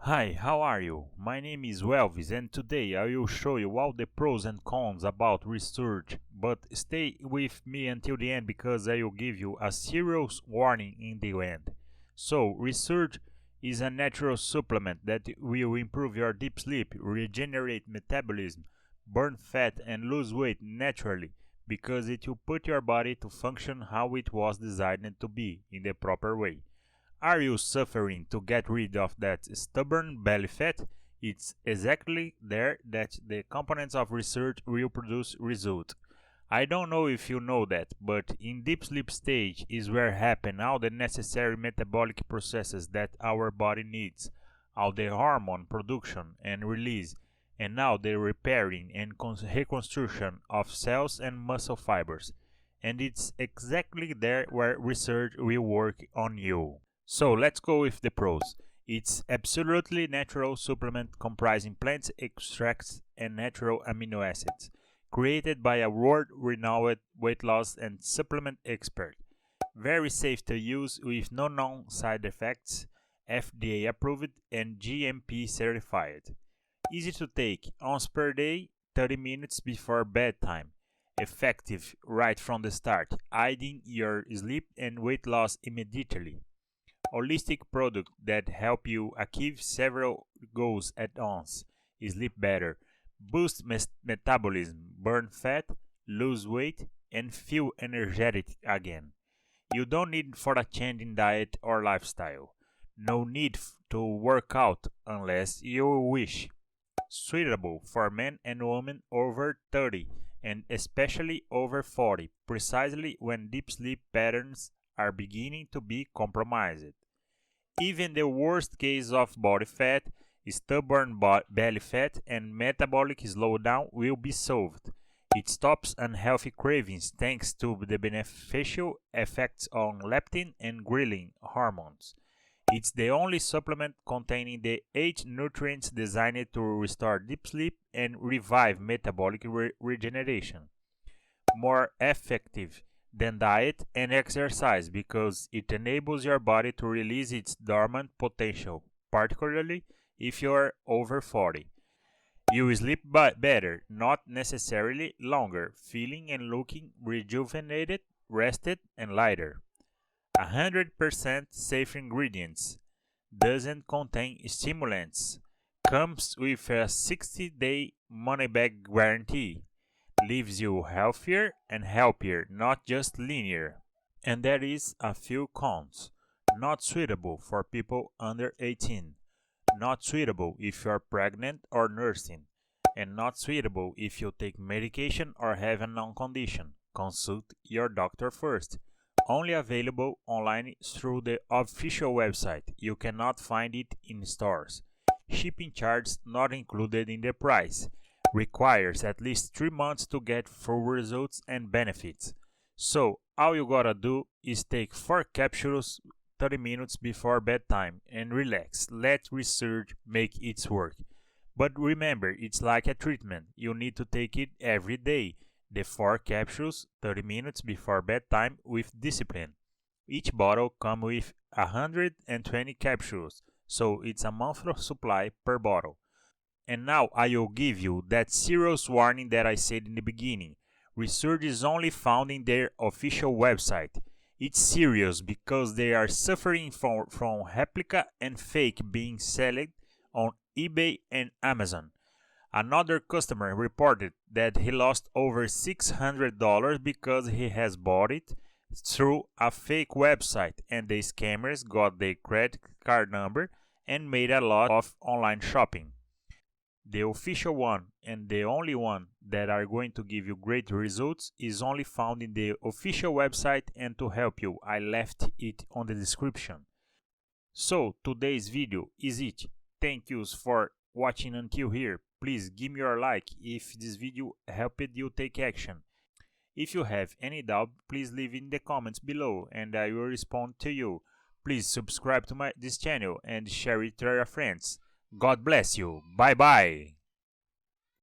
Hi, how are you? My name is Welvis and today I will show you all the pros and cons about research, but stay with me until the end because I will give you a serious warning in the end. So, research is a natural supplement that will improve your deep sleep, regenerate metabolism, burn fat and lose weight naturally because it will put your body to function how it was designed to be in the proper way. Are you suffering to get rid of that stubborn belly fat? It's exactly there that the components of research will produce result. I don't know if you know that, but in deep sleep stage is where happen all the necessary metabolic processes that our body needs, all the hormone production and release, and now the repairing and reconstruction of cells and muscle fibers. And it's exactly there where research will work on you. So let's go with the pros. It's absolutely natural supplement comprising plant extracts and natural amino acids, created by a world-renowned weight loss and supplement expert. Very safe to use with no known side effects, FDA approved and GMP certified. Easy to take, once per day, 30 minutes before bedtime. Effective right from the start, aiding your sleep and weight loss immediately. Holistic product that help you achieve several goals at once. Sleep better, boost metabolism, burn fat, lose weight, and feel energetic again. You don't need for a change in diet or lifestyle. No need to work out unless you wish. Suitable for men and women over 30 and especially over 40, precisely when deep sleep patterns are beginning to be compromised. Even the worst case of body fat, stubborn belly fat, and metabolic slowdown will be solved. It stops unhealthy cravings thanks to the beneficial effects on leptin and ghrelin hormones. It's the only supplement containing the 8 nutrients designed to restore deep sleep and revive metabolic regeneration. More effective than diet and exercise because it enables your body to release its dormant potential, particularly if you are over 40. You sleep better, not necessarily longer, feeling and looking rejuvenated, rested, and lighter. 100% safe ingredients. Doesn't contain stimulants. Comes with a 60-day money-back guarantee. Leaves you healthier and happier, not just linear. And there is a few cons. Not suitable for people under 18. Not suitable if you are pregnant or nursing. And not suitable if you take medication or have a known condition. Consult your doctor first. Only available online through the official website. You cannot find it in stores. Shipping charges not included in the price. Requires at least 3 months to get full results and benefits. So, all you gotta do is take 4 capsules 30 minutes before bedtime and relax. Let research make its work. But remember, it's like a treatment. You need to take it every day. The 4 capsules 30 minutes before bedtime with discipline. Each bottle comes with 120 capsules, so it's a monthly supply per bottle. And now I will give you that serious warning that I said in the beginning. Research is only found in their official website. It's serious because they are suffering from replica and fake being sold on eBay and Amazon. Another customer reported that he lost over $600 because he has bought it through a fake website and the scammers got their credit card number and made a lot of online shopping. The official one and the only one that are going to give you great results is only found in the official website, and to help you I left it on the description. So today's video is it. Thank you for watching until here. Please give me your like if this video helped you take action. If you have any doubt, please leave in the comments below and I will respond to you. Please subscribe to this channel and share it to your friends. God bless you. Bye bye.